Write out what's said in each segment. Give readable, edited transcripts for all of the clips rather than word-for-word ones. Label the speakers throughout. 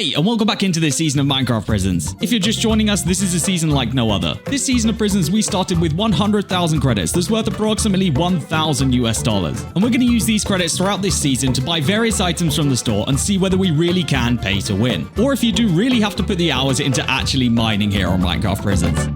Speaker 1: Hey, and welcome back into this season of Minecraft Prisons. If you're just joining us, this is a season like no other. This season of Prisons, we started with 100,000 credits that's worth approximately $1,000 US. And we're going to use these credits throughout this season to buy various items from the store and see whether we really can pay to win. Or if you do really have to put the hours into actually mining here on Minecraft Prisons.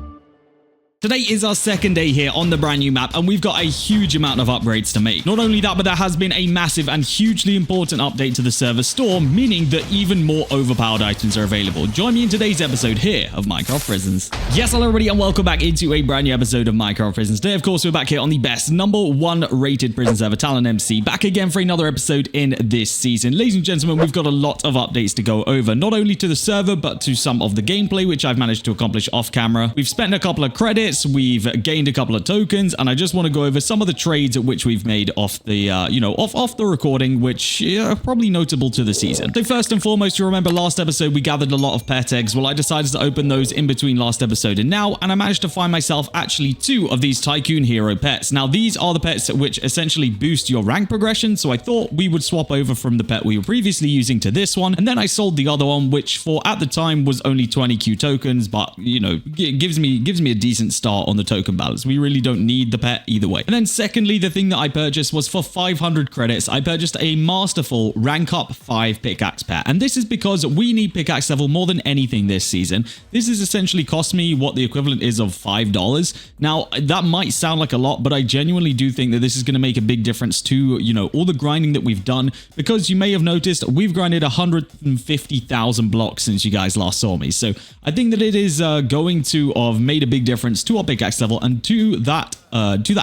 Speaker 1: Today is our second day here on the brand new map, and we've got a huge amount of upgrades to make. Not only that, but there has been a massive and hugely important update to the server store, meaning that even more overpowered items are available. Join me in today's episode here of Minecraft Prisons. Yes, hello everybody, and welcome back into a brand new episode of Minecraft Prisons. Today, of course, we're back here on the best #1 rated prison server, TalonMC, back again for another episode in this season. Ladies and gentlemen, we've got a lot of updates to go over, not only to the server, but to some of the gameplay, which I've managed to accomplish off camera. We've spent a couple of credits, we've gained a couple of tokens, and I just want to go over some of the trades which we've made off the, off the recording, which are probably notable to the season. So first and foremost, you remember last episode we gathered a lot of pet eggs. Well, I decided to open those in between last episode and now, and I managed to find myself actually 2 of these Tycoon Hero pets. Now, these are the pets which essentially boost your rank progression, so I thought we would swap over from the pet we were previously using to this one, and then I sold the other one, which for at the time was only 20 Q tokens, but, you know, it gives me a decent start on the token balance. We really don't need the pet either way. And then secondly, the thing that I purchased was for 500 credits. I purchased a masterful rank up 5 pickaxe pet, and this is because we need pickaxe level more than anything this season. This has essentially cost me what the equivalent is of $5. Now, that might sound like a lot, but I genuinely do think that this is going to make a big difference to, you know, all the grinding that we've done, because you may have noticed we've grinded 150,000 blocks since you guys last saw me. So I think that it is going to have made a big difference to our pickaxe level, and to that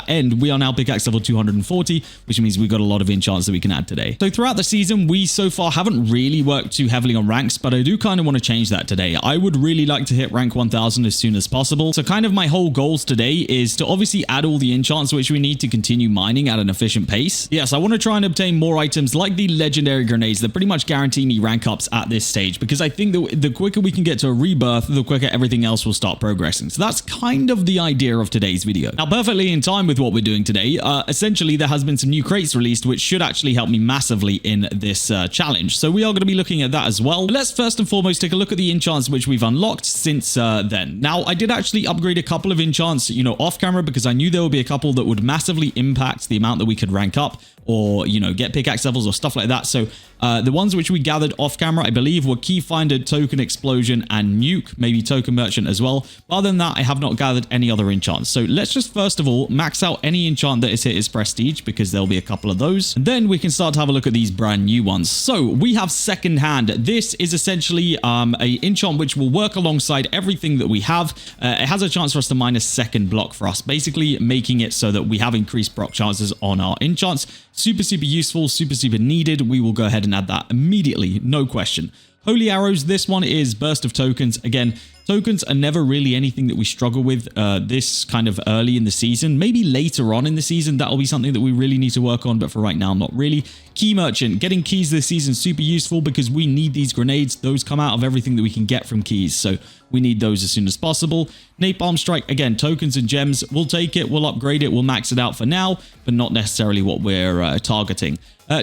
Speaker 1: end, we are now pickaxe level 240, which means we've got a lot of enchants that we can add today. So throughout the season, we so far haven't really worked too heavily on ranks, but I do kind of want to change that today. I would really like to hit rank 1000 as soon as possible. So kind of my whole goals today is to obviously add all the enchants which we need to continue mining at an efficient pace. Yes, I want to try and obtain more items like the legendary grenades that pretty much guarantee me rank ups at this stage, because I think that the quicker we can get to a rebirth, the quicker everything else will start progressing. So that's kind of the idea of today's video. Now, perfectly in time with what we're doing today, essentially there has been some new crates released which should actually help me massively in this challenge. So we are going to be looking at that as well. But let's first and foremost take a look at the enchants which we've unlocked since then. Now, I did actually upgrade a couple of enchants, you know, off camera, because I knew there would be a couple that would massively impact the amount that we could rank up or, you know, get pickaxe levels or stuff like that. So the ones which we gathered off camera, I believe, were Key Finder, Token Explosion, and Nuke, maybe Token Merchant as well. But other than that, I have not gathered any other enchants. So let's just first of all max out any enchant that is hit as prestige, because there'll be a couple of those. And then we can start to have a look at these brand new ones. So we have Second Hand. This is essentially a enchant which will work alongside everything that we have. It has a chance for us to mine a second block for us, basically making it so that we have increased proc chances on our enchants. Super useful, super needed. We will go ahead and add that immediately, no question. Holy Arrows, this one is burst of tokens. Again, tokens are never really anything that we struggle with this kind of early in the season. Maybe later on in the season, that'll be something that we really need to work on, but for right now, not really. Key Merchant, getting keys this season, super useful because we need these grenades. Those come out of everything that we can get from keys, so we need those as soon as possible. Napalm Strike, again, tokens and gems. We'll take it, we'll upgrade it, we'll max it out for now, but not necessarily what we're targeting.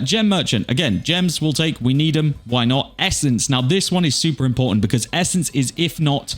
Speaker 1: Gem Merchant, again, gems we'll take, we need them, why not? Essence, now this one is super important because Essence is, if not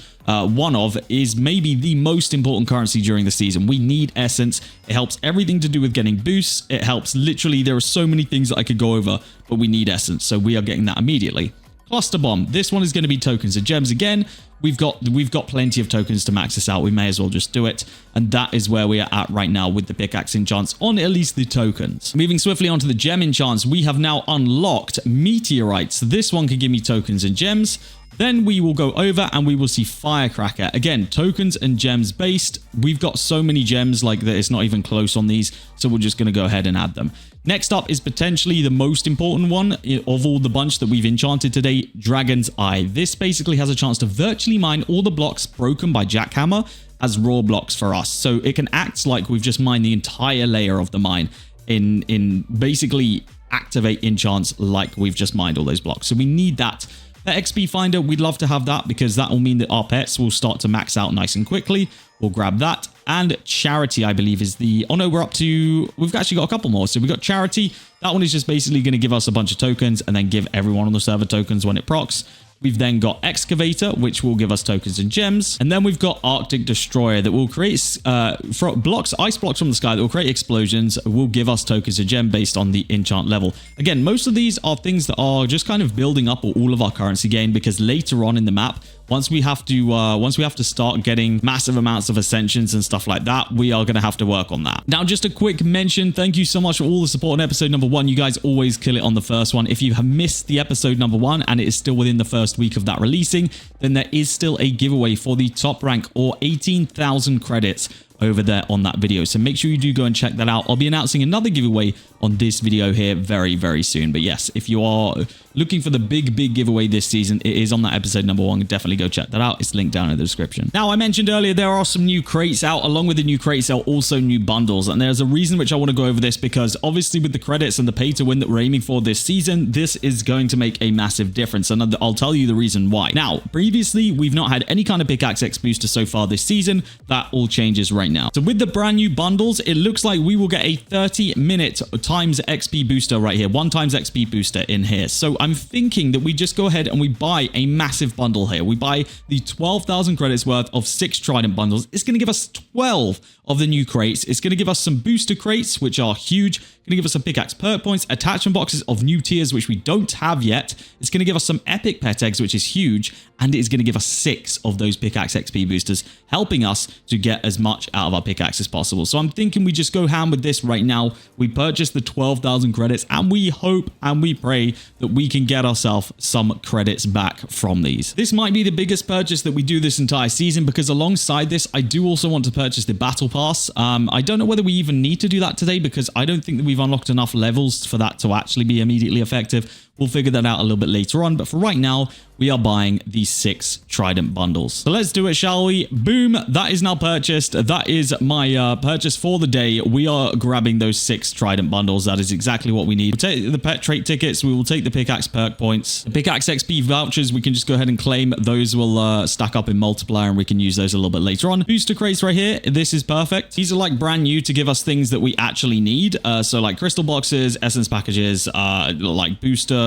Speaker 1: is maybe the most important currency during the season. We need Essence. It helps everything to do with getting boosts. It helps literally, there are so many things that I could go over, but we need Essence, so we are getting that immediately. Cluster Bomb, this one is going to be tokens and gems again. We've got plenty of tokens to max this out. We may as well just do it. And that is where we are at right now with the pickaxe enchants on at least the tokens. Moving swiftly onto the gem enchants, we have now unlocked Meteorites. This one can give me tokens and gems. Then we will go over and we will see Firecracker. Again, tokens and gems based. We've got so many gems like that it's not even close on these. So we're just going to go ahead and add them. Next up is potentially the most important one of all the bunch that we've enchanted today, Dragon's Eye. This basically has a chance to virtually mine all the blocks broken by Jackhammer as raw blocks for us. So it can act like we've just mined the entire layer of the mine in basically activate enchants like we've just mined all those blocks. So we need that. The XP Finder, we'd love to have that because that will mean that our pets will start to max out nice and quickly. We'll grab that. And Charity, I believe, is the... Oh, no, we've actually got a couple more. So we've got Charity. That one is just basically going to give us a bunch of tokens and then give everyone on the server tokens when it procs. We've then got Excavator, which will give us tokens and gems. And then we've got Arctic Destroyer that will create ice blocks from the sky that will create explosions, will give us tokens and gem based on the enchant level. Again, most of these are things that are just kind of building up all of our currency gain, because later on in the map, once we have to start getting massive amounts of ascensions and stuff like that, we are going to have to work on that. Now, just a quick mention. Thank you so much for all the support on episode number 1. You guys always kill it on the first one. If you have missed the episode number 1 and it is still within the first week of that releasing, then there is still a giveaway for the top rank or 18,000 credits over there on that video. So make sure you do go and check that out. I'll be announcing another giveaway on this video here very, very soon. But yes, if you are looking for the big giveaway this season, it is on that episode number 1. Definitely go check that out. It's linked down in the description. Now, I mentioned earlier there are some new crates out. Along with the new crates, there are also new bundles. And there's a reason which I want to go over this, because obviously with the credits and the pay to win that we're aiming for this season, this is going to make a massive difference. And I'll tell you the reason why. Now, previously, we've not had any kind of pickaxe X booster so far this season. That all changes right now. So with the brand new bundles, it looks like we will get a 30-minute times XP booster right here. 1 times XP booster in here. So I'm thinking that we just go ahead and we buy a massive bundle here. We buy the 12,000 credits worth of 6 trident bundles. It's going to give us 12 of the new crates. It's going to give us some booster crates, which are huge. Going to give us some pickaxe perk points, attachment boxes of new tiers, which we don't have yet. It's going to give us some epic pet eggs, which is huge. And it's going to give us 6 of those pickaxe XP boosters, helping us to get as much out of our pickaxe as possible. So I'm thinking we just go ham with this right now. We purchase the 12,000 credits, and we hope and we pray that we can get ourselves some credits back from these. This might be the biggest purchase that we do this entire season, because alongside this, I do also want to purchase the battle pass. I don't know whether we even need to do that today, because I don't think that we've unlocked enough levels for that to actually be immediately effective. We'll figure that out a little bit later on, but for right now, we are buying these 6 trident bundles. So let's do it, shall we? Boom, that is now purchased. That is my purchase for the day. We are grabbing those 6 trident bundles. That is exactly what we need. We'll take the pet trait tickets. We will take the pickaxe perk points. The pickaxe XP vouchers, we can just go ahead and claim. Those will stack up in multiplier, and we can use those a little bit later on. Booster crates right here. This is perfect. These are like brand new to give us things that we actually need. So like crystal boxes, essence packages, like booster.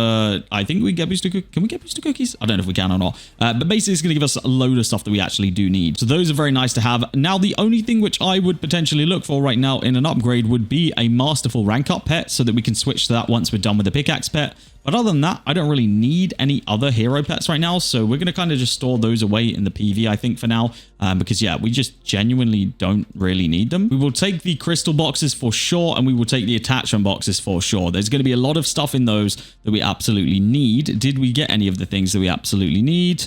Speaker 1: I think we get booster. Can we get booster cookies? I don't know if we can or not. But basically, it's going to give us a load of stuff that we actually do need. So those are very nice to have. Now, the only thing which I would potentially look for right now in an upgrade would be a masterful rank up pet, so that we can switch to that once we're done with the pickaxe pet. But other than that, I don't really need any other hero pets right now. So we're going to kind of just store those away in the PV, I think, for now. Because, yeah, we just genuinely don't really need them. We will take the crystal boxes for sure, and we will take the attachment boxes for sure. There's going to be a lot of stuff in those that we absolutely need. Did we get any of the things that we absolutely need?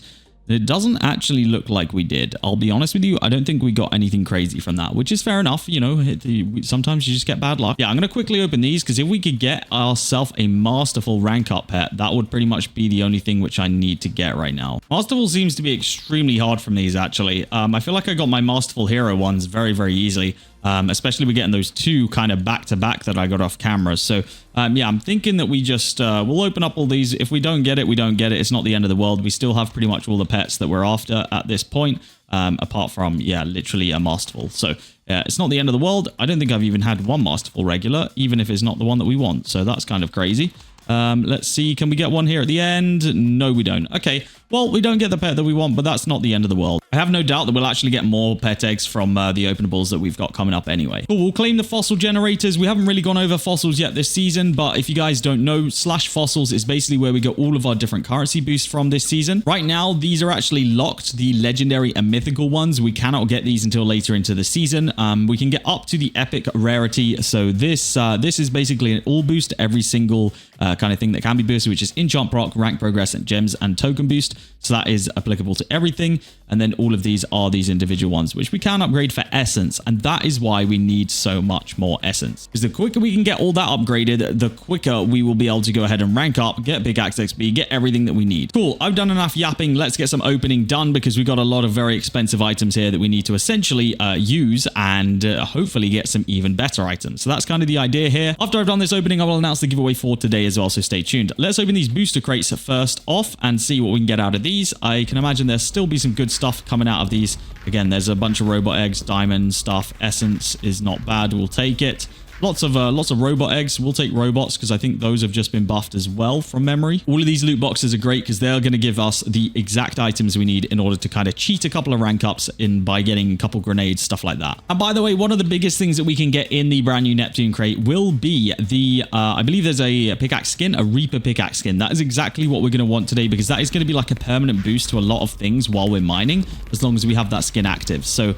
Speaker 1: It doesn't actually look like we did. I'll be honest with you. I don't think we got anything crazy from that, which is fair enough. You know, sometimes you just get bad luck. Yeah, I'm going to quickly open these, because if we could get ourselves a masterful rank up pet, that would pretty much be the only thing which I need to get right now. Masterful seems to be extremely hard from these, actually. I feel like I got my masterful hero ones very, very easily. Especially we're getting those 2 kind of back-to-back that I got off camera. So, yeah, I'm thinking that we just, we'll open up all these. If we don't get it, we don't get it. It's not the end of the world. We still have pretty much all the pets that we're after at this point, apart from, yeah, literally a masterful. So, yeah, it's not the end of the world. I don't think I've even had one masterful regular, even if it's not the one that we want. So that's kind of crazy. Let's see. Can we get one here at the end? No, we don't. Okay. Well, we don't get the pet that we want, but that's not the end of the world. I have no doubt that we'll actually get more pet eggs from the openables that we've got coming up anyway. Cool, we'll claim the fossil generators. We haven't really gone over fossils yet this season, but if you guys don't know, /fossils is basically where we get all of our different currency boosts from this season. Right now, these are actually locked, the legendary and mythical ones. We cannot get these until later into the season. We can get up to the epic rarity. So this is basically an all boost to every single kind of thing that can be boosted, which is enchant proc, rank progress, and gems and token boost. So that is applicable to everything. And then all of these are these individual ones, which we can upgrade for essence. And that is why we need so much more essence. Because the quicker we can get all that upgraded, the quicker we will be able to go ahead and rank up, get pickaxe XP, get everything that we need. Cool. I've done enough yapping. Let's get some opening done, because we got a lot of very expensive items here that we need to essentially use and hopefully get some even better items. So that's kind of the idea here. After I've done this opening, I will announce the giveaway for today as well. So stay tuned. Let's open these booster crates first off and see what we can get out of these. I can imagine there'll still be some good stuff coming out of these. Again, there's a bunch of robot eggs, diamond stuff. Essence is not bad. We'll take it. Lots of robot eggs. We'll take robots because I think those have just been buffed as well from memory. All of these loot boxes are great because they're going to give us the exact items we need in order to kind of cheat a couple of rank ups by getting a couple grenades, stuff like that. And by the way, one of the biggest things that we can get in the brand new Neptune crate will be the, I believe there's a pickaxe skin, a Reaper pickaxe skin. That is exactly what we're going to want today because that is going to be like a permanent boost to a lot of things while we're mining, as long as we have that skin active. So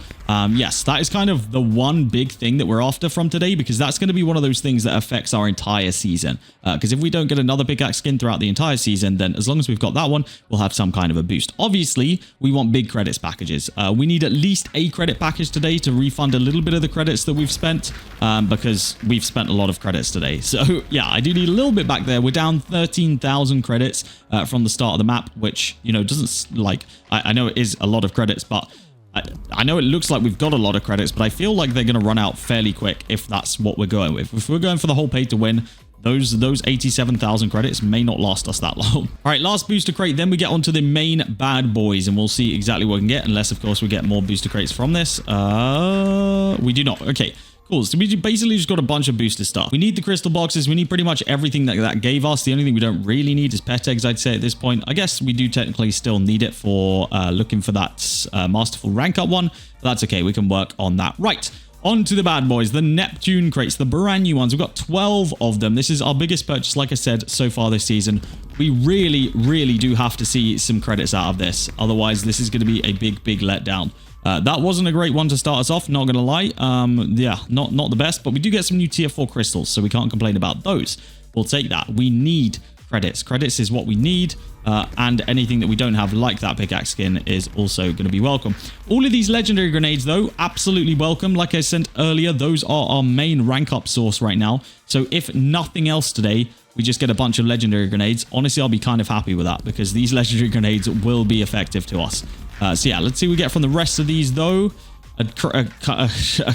Speaker 1: yes, that is kind of the one big thing that we're after from today, because that's going to be one of those things that affects our entire season. Because if we don't get another pickaxe skin throughout the entire season, then as long as we've got that one, we'll have some kind of a boost. Obviously, we want big credits packages. We need at least a credit package today to refund a little bit of the credits that we've spent, because we've spent a lot of credits today. So yeah, I do need a little bit back there. We're down 13,000 credits from the start of the map, which, you know, doesn't like, I know it is a lot of credits, but I know it looks like we've got a lot of credits, but I feel like they're going to run out fairly quick if that's what we're going with. If we're going for the whole pay to win, those 87,000 credits may not last us that long. All right, last booster crate, then we get onto the main bad boys, and we'll see exactly what we can get, unless, of course, we get more booster crates from this. We do not. Okay. Cool. So we basically just got a bunch of booster stuff. We need the crystal boxes. We need pretty much everything that gave us. The only thing we don't really need is pet eggs, I'd say, at this point. I guess we do technically still need it for looking for that masterful rank up one. But that's okay. We can work on that. Right. On to the bad boys, the Neptune crates, the brand new ones. We've got 12 of them. This is our biggest purchase, like I said, so far this season. We really, really do have to see some credits out of this. Otherwise, this is going to be a big, big letdown. That wasn't a great one to start us off, not gonna lie. Yeah, not the best, but we do get some new tier 4 crystals, so we can't complain about those. We'll take that. We need credits. Credits is what we need, and anything that we don't have, like that pickaxe skin, is also going to be welcome. All of these legendary grenades, though, absolutely welcome. Like I said earlier, those are our main rank up source right now. So if nothing else today, we just get a bunch of legendary grenades. Honestly, I'll be kind of happy with that, because these legendary grenades will be effective to us. So yeah, let's see what we get from the rest of these, though. A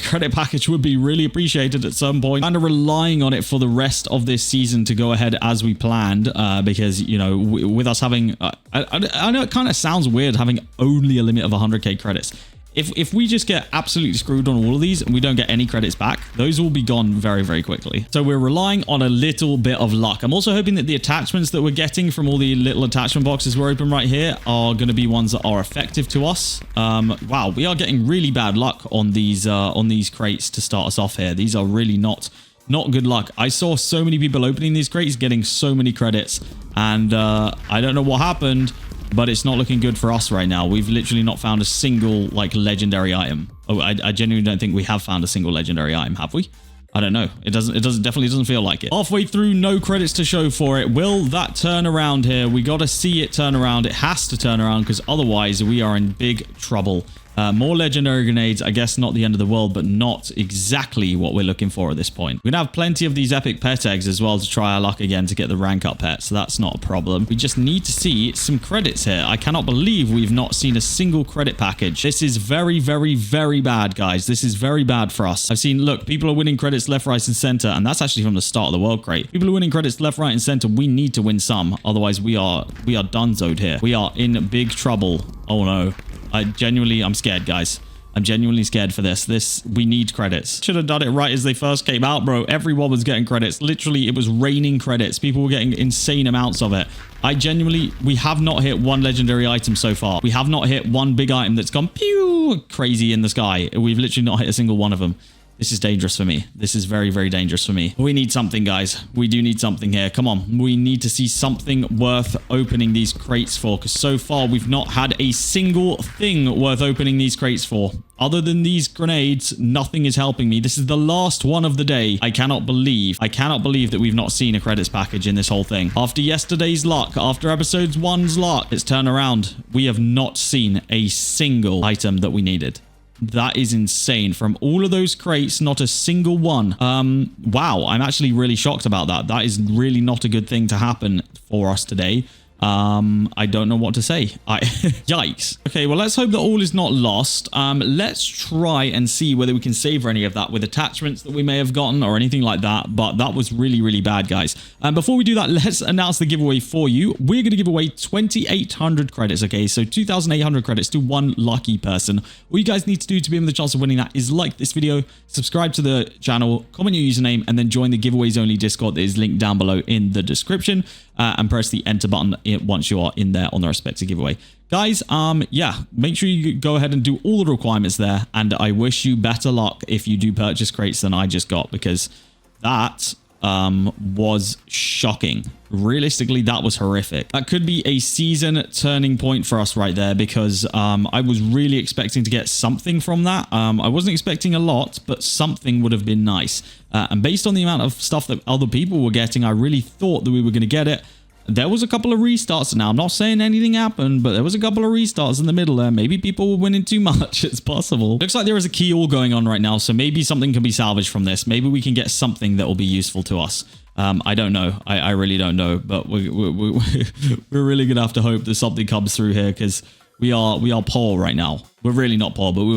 Speaker 1: credit package would be really appreciated at some point. Kind of relying on it for the rest of this season to go ahead as we planned, because, you know, with us having... I know it kind of sounds weird having only a limit of 100k credits. If we just get absolutely screwed on all of these and we don't get any credits back, those will be gone very, very quickly. So we're relying on a little bit of luck. I'm also hoping that the attachments that we're getting from all the little attachment boxes we're open right here are going to be ones that are effective to us. Wow, we are getting really bad luck on these crates to start us off here. These are really not good luck. I saw so many people opening these crates getting so many credits, and I don't know what happened, but it's not looking good for us right now. We've literally not found a single, like, legendary item. Oh, I genuinely don't think we have found a single legendary item, have we? I don't know. It definitely doesn't feel like it. Halfway through, no credits to show for it. Will that turn around here? We got to see it turn around. It has to turn around, because otherwise we are in big trouble. More legendary grenades, I guess not the end of the world, but not exactly what we're looking for at this point. We're going to have plenty of these epic pet eggs as well to try our luck again to get the rank up pet, so that's not a problem. We just need to see some credits here. I cannot believe we've not seen a single credit package. This is very, very, very bad, guys. This is very bad for us. I've seen, look, people are winning credits left, right, and center, and that's actually from the start of the world crate. People are winning credits left, right, and center. We need to win some, otherwise we are donezoed here. We are in big trouble. Oh no. I'm scared, guys. I'm genuinely scared for this. We need credits. Should have done it right as they first came out, bro. Everyone was getting credits. Literally, it was raining credits. People were getting insane amounts of it. We have not hit one legendary item so far. We have not hit one big item that's gone pew crazy in the sky. We've literally not hit a single one of them. This is dangerous for me. This is very, very dangerous for me. We need something, guys. We do need something here. Come on. We need to see something worth opening these crates for, because so far we've not had a single thing worth opening these crates for. Other than these grenades, nothing is helping me. This is the last one of the day. I cannot believe that we've not seen a credits package in this whole thing. After yesterday's luck, after episode 1's luck, it's turned around. We have not seen a single item that we needed. That is insane. From all of those crates, not a single one. Wow, I'm actually really shocked about that. That is really not a good thing to happen for us today. I don't know what to say. Yikes. Okay, well, let's hope that all is not lost. Let's try and see whether we can savor any of that with attachments that we may have gotten or anything like that. But that was really, really bad, guys. Before we do that, let's announce the giveaway for you. We're going to give away 2,800 credits, okay? So 2,800 credits to one lucky person. All you guys need to do to be in the chance of winning that is like this video, subscribe to the channel, comment your username, and then join the giveaways only Discord that is linked down below in the description, and press the enter button once you are in there on the respective giveaway. Guys, yeah, make sure you go ahead and do all the requirements there, and I wish you better luck if you do purchase crates than I just got, because that was shocking. Realistically, that was horrific. That could be a season turning point for us right there, because I was really expecting to get something from that. I wasn't expecting a lot, but something would have been nice. And based on the amount of stuff that other people were getting, I really thought that we were going to get it. There was a couple of restarts. Now, I'm not saying anything happened, but there was a couple of restarts in the middle there. Maybe people were winning too much. It's possible. Looks like there is a key all going on right now, so maybe something can be salvaged from this. Maybe we can get something that will be useful to us. I don't know. I really don't know, but we're really going to have to hope that something comes through here, because we are poor right now. We're really not poor, but we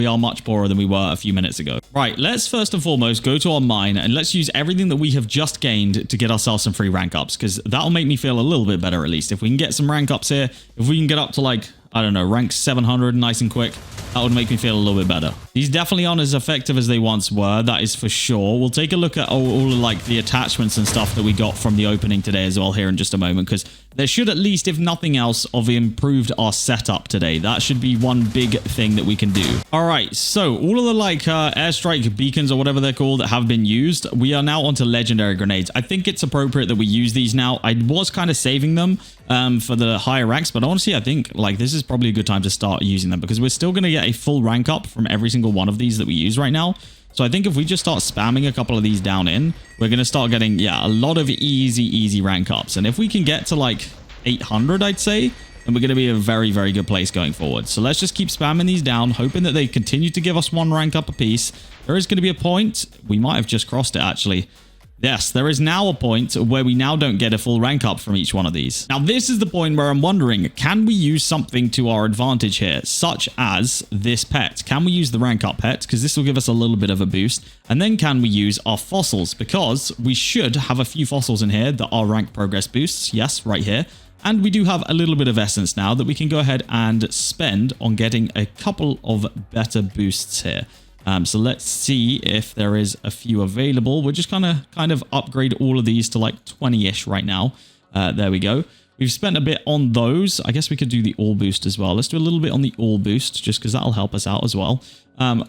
Speaker 1: are much poorer than we were a few minutes ago. Right, let's first and foremost go to our mine, and let's use everything that we have just gained to get ourselves some free rank ups, because that'll make me feel a little bit better at least. If we can get some rank ups here, if we can get up to, like, I don't know, rank 700 nice and quick, that would make me feel a little bit better. These definitely aren't as effective as they once were, that is for sure. We'll take a look at all of, like, the attachments and stuff that we got from the opening today as well here in just a moment, because there should at least, if nothing else, have improved our setup today. That should be one big thing that we can do. All right, so all of the, like, airstrike beacons or whatever they're called that have been used, we are now onto legendary grenades. I think it's appropriate that we use these now. I was kind of saving them for the higher ranks, but honestly, I think, like, this is probably a good time to start using them, because we're still going to get a full rank up from every single one of these that we use right now. So I think if we just start spamming a couple of these down in, we're going to start getting, yeah, a lot of easy rank ups. And if we can get to, like, 800, I'd say, then we're going to be a very, very good place going forward. So let's just keep spamming these down, hoping that they continue to give us one rank up a piece. There is going to be a point. We might have just crossed it, actually. Yes, there is now a point where we now don't get a full rank up from each one of these. Now, this is the point where I'm wondering, can we use something to our advantage here, such as this pet? Can we use the rank up pet? Because this will give us a little bit of a boost. And then can we use our fossils? Because we should have a few fossils in here that are rank progress boosts. Yes, right here. And we do have a little bit of essence now that we can go ahead and spend on getting a couple of better boosts here. So let's see if there is a few available. We're just gonna kind of upgrade all of these to like 20-ish right now. There we go. We've spent a bit on those. I guess we could do the all boost as well. Let's do a little bit on the all boost just because that'll help us out as well.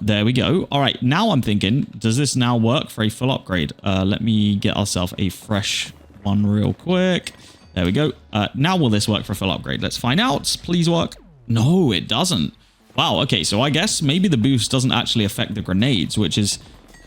Speaker 1: There we go. All right, now I'm thinking, does this now work for a full upgrade? Let me get ourselves a fresh one real quick. There we go. Now will this work for a full upgrade? Let's find out. Please work. No, it doesn't. Wow, okay, so I guess maybe the boost doesn't actually affect the grenades, which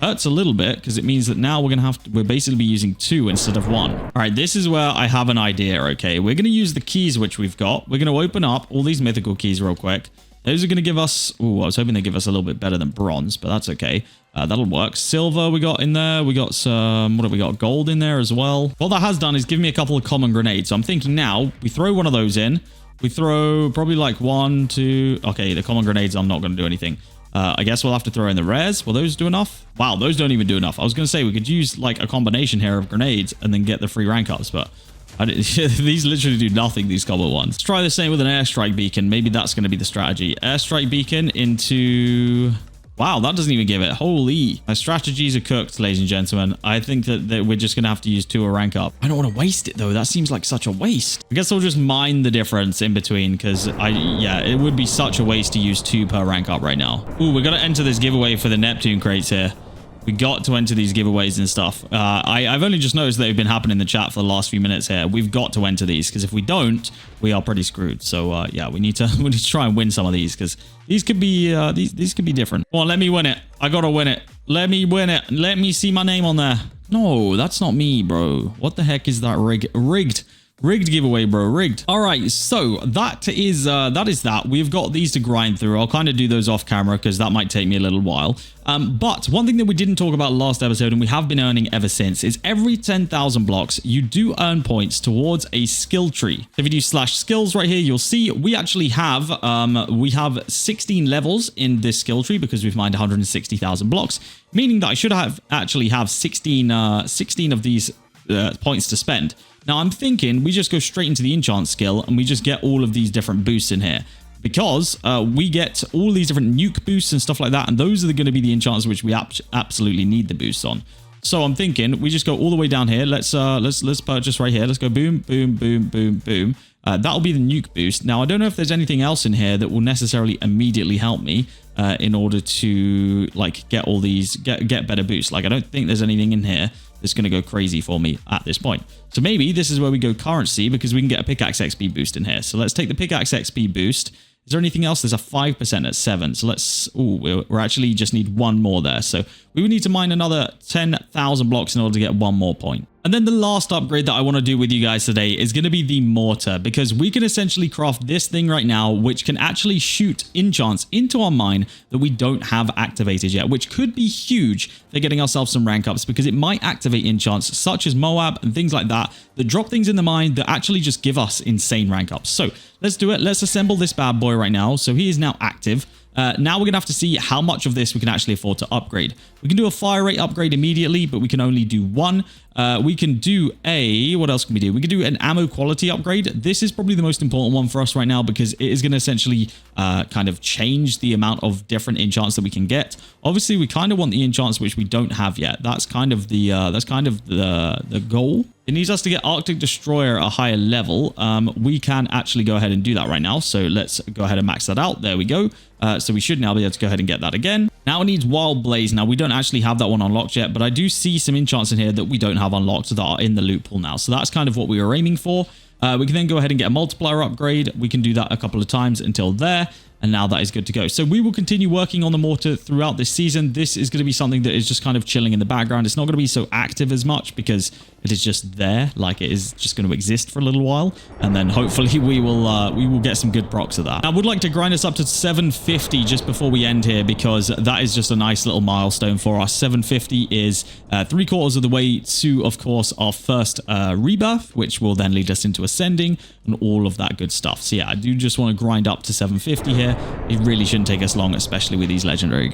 Speaker 1: hurts a little bit because it means that now we're basically be using 2 instead of 1. All right, this is where I have an idea, okay? We're going to use the keys which we've got. We're going to open up all these mythical keys real quick. Those are going to give us... Ooh, I was hoping they'd give us a little bit better than bronze, but that's okay. That'll work. Silver we got in there. We got some... What have we got? Gold in there as well. What that has done is give me a couple of common grenades. So I'm thinking now we throw one of those in. We throw probably like 1, 2... Okay, the common grenades are not going to do anything. I guess we'll have to throw in the rares. Will those do enough? Wow, those don't even do enough. I was going to say we could use like a combination here of grenades and then get the free rank ups, but these literally do nothing, these couple ones. Let's try the same with an airstrike beacon. Maybe that's going to be the strategy. Airstrike beacon into... Wow, that doesn't even give it. Holy. My strategies are cooked, ladies and gentlemen. I think that we're just going to have to use 2 a rank up. I don't want to waste it, though. That seems like such a waste. I guess I'll just mine the difference in between because, yeah, it would be such a waste to use 2 per rank up right now. Ooh, we're going to enter this giveaway for the Neptune crates here. We got to enter these giveaways and stuff. I've only just noticed they've been happening in the chat for the last few minutes here. We've got to enter these because if we don't, we are pretty screwed. So yeah, we need to try and win some of these because these could be these could be different. Come on, let me win it. I gotta win it. Let me win it. Let me see my name on there. No, that's not me, bro. What the heck is that rigged? Rigged giveaway, bro. Rigged. All right, so that is that. We've got these to grind through. I'll kind of do those off camera because that might take me a little while. But one thing that we didn't talk about last episode, and we have been earning ever since, is every 10,000 blocks, you do earn points towards a skill tree. So if you do /skills right here, you'll see we actually have 16 levels in this skill tree because we've mined 160,000 blocks, meaning that I should actually have 16 of these points to spend. Now, I'm thinking we just go straight into the enchant skill and we just get all of these different boosts in here because we get all these different nuke boosts and stuff like that. And those are going to be the enchants which we absolutely need the boosts on. So I'm thinking we just go all the way down here. Let's purchase right here. Let's go boom, boom, boom, boom, boom. That'll be the nuke boost. Now, I don't know if there's anything else in here that will necessarily immediately help me in order to like get all these, get better boosts. Like, I don't think there's anything in here that's going to go crazy for me at this point. So maybe this is where we go currency because we can get a pickaxe XP boost in here. So let's take the pickaxe XP boost. Is there anything else? There's a 5% at 7. So let's, we're actually just need one more there. So we would need to mine another 10,000 blocks in order to get one more point. And then the last upgrade that I want to do with you guys today is going to be the Mortar, because we can essentially craft this thing right now, which can actually shoot enchants into our mine that we don't have activated yet, which could be huge for getting ourselves some rank ups, because it might activate enchants such as Moab and things like that drop things in the mine that actually just give us insane rank ups. So let's do it. Let's assemble this bad boy right now. So he is now active. Now we're going to have to see how much of this we can actually afford to upgrade. We can do a fire rate upgrade immediately, but we can only do one. We can do what else can we do? We can do an ammo quality upgrade. This is probably the most important one for us right now because it is going to essentially kind of change the amount of different enchants that we can get. Obviously, we kind of want the enchants which we don't have yet. That's kind of the goal. It needs us to get Arctic Destroyer at a higher level. We can actually go ahead and do that right now. So let's go ahead and max that out. There we go. So we should now be able to go ahead and get that again. Now it needs Wild Blaze. Now we don't actually have that one unlocked yet, but I do see some enchants in here that we don't have unlocked that are in the loot pool now. So that's kind of what we were aiming for. We can then go ahead and get a multiplier upgrade. We can do that a couple of times until there. And now that is good to go. So we will continue working on the Mortar throughout this season. This is going to be something that is just kind of chilling in the background. It's not going to be so active as much because it is just there. Like, it is just going to exist for a little while. And then hopefully we will get some good procs of that. I would like to grind us up to 750 just before we end here, because that is just a nice little milestone for us. 750 is 3/4 of the way to, of course, our first rebirth, which will then lead us into ascending and all of that good stuff. So yeah, I do just want to grind up to 750 here. It really shouldn't take us long, especially with these legendary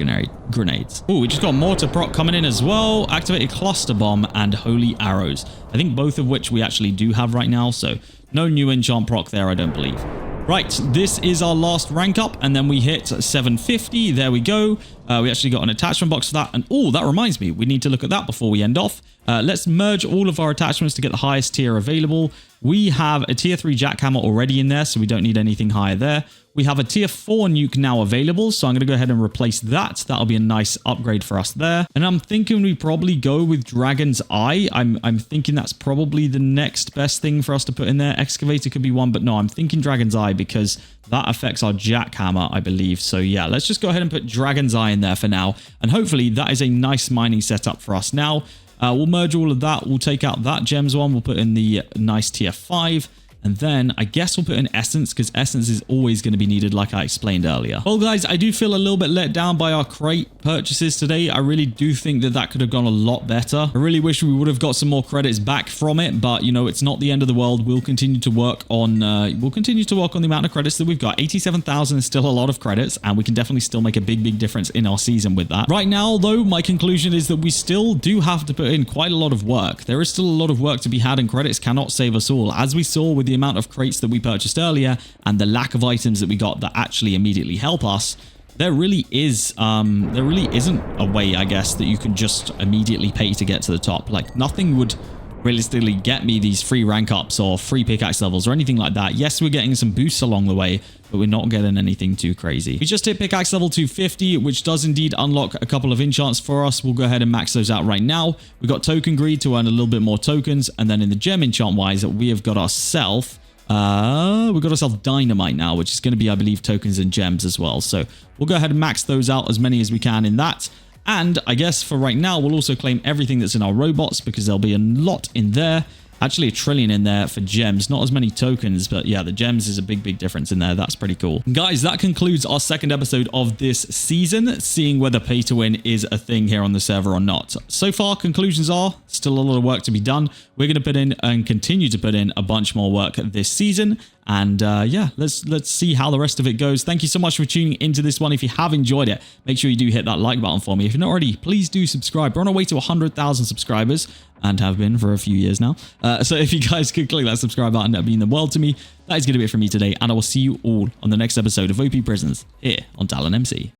Speaker 1: grenades. Oh, we just got Mortar proc coming in as well. Activated Cluster Bomb and Holy Arrows. I think both of which we actually do have right now. So no new enchant proc there, I don't believe. Right, this is our last rank up, and then we hit 750. There we go. We actually got an attachment box for that. And oh, that reminds me, we need to look at that before we end off. Let's merge all of our attachments to get the highest tier available. We have a tier 3 jackhammer already in there, so we don't need anything higher there. We have a tier 4 nuke now available, so I'm going to go ahead and replace that. That'll be a nice upgrade for us there. And I'm thinking we probably go with Dragon's Eye. I'm thinking that's probably the next best thing for us to put in there. Excavator could be one, but no, I'm thinking Dragon's Eye because that affects our jackhammer, I believe. So yeah, let's just go ahead and put Dragon's Eye in there for now. And hopefully that is a nice mining setup for us now. We'll merge all of that. We'll take out that Generzon. We'll put in the nice tier 5. And then I guess we'll put in Essence, because Essence is always going to be needed, like I explained earlier. Well, guys, I do feel a little bit let down by our crate purchases today. I really do think that that could have gone a lot better. I really wish we would have got some more credits back from it, but you know, it's not the end of the world. We'll continue to work on the amount of credits that we've got. 87,000 is still a lot of credits, and we can definitely still make a big difference in our season with that. Right now, though, my conclusion is that we still do have to put in quite a lot of work. There is still a lot of work to be had, and credits cannot save us all. As we saw with the amount of crates that we purchased earlier and the lack of items that we got that actually immediately help us, there really isn't a way, I guess, that you can just immediately pay to get to the top. Like, nothing would realistically get me these free rank ups or free pickaxe levels or anything like that. Yes, we're getting some boosts along the way, but we're not getting anything too crazy. We just hit pickaxe level 250, which does indeed unlock a couple of enchants for us. We'll go ahead and max those out right now. We got token greed to earn a little bit more tokens, and then in the gem enchant wise, we have got ourselves dynamite now, which is going to be, I believe, tokens and gems as well. So we'll go ahead and max those out as many as we can in that. And I guess for right now, we'll also claim everything that's in our robots, because there'll be a lot in there. Actually, 1 trillion in there for gems. Not as many tokens, but yeah, the gems is a big difference in there. That's pretty cool. Guys, that concludes our second episode of this season, seeing whether pay to win is a thing here on the server or not. So far, conclusions are still a lot of work to be done. We're going to put in and continue to put in a bunch more work this season. And yeah, let's see how the rest of it goes. Thank you so much for tuning into this one. If you have enjoyed it, make sure you do hit that like button for me. If you're not already, please do subscribe. We're on our way to 100,000 subscribers and have been for a few years now. So if you guys could click that subscribe button, that'd mean the world to me. That is going to be it from me today, and I will see you all on the next episode of OP Prisons here on TalonMC.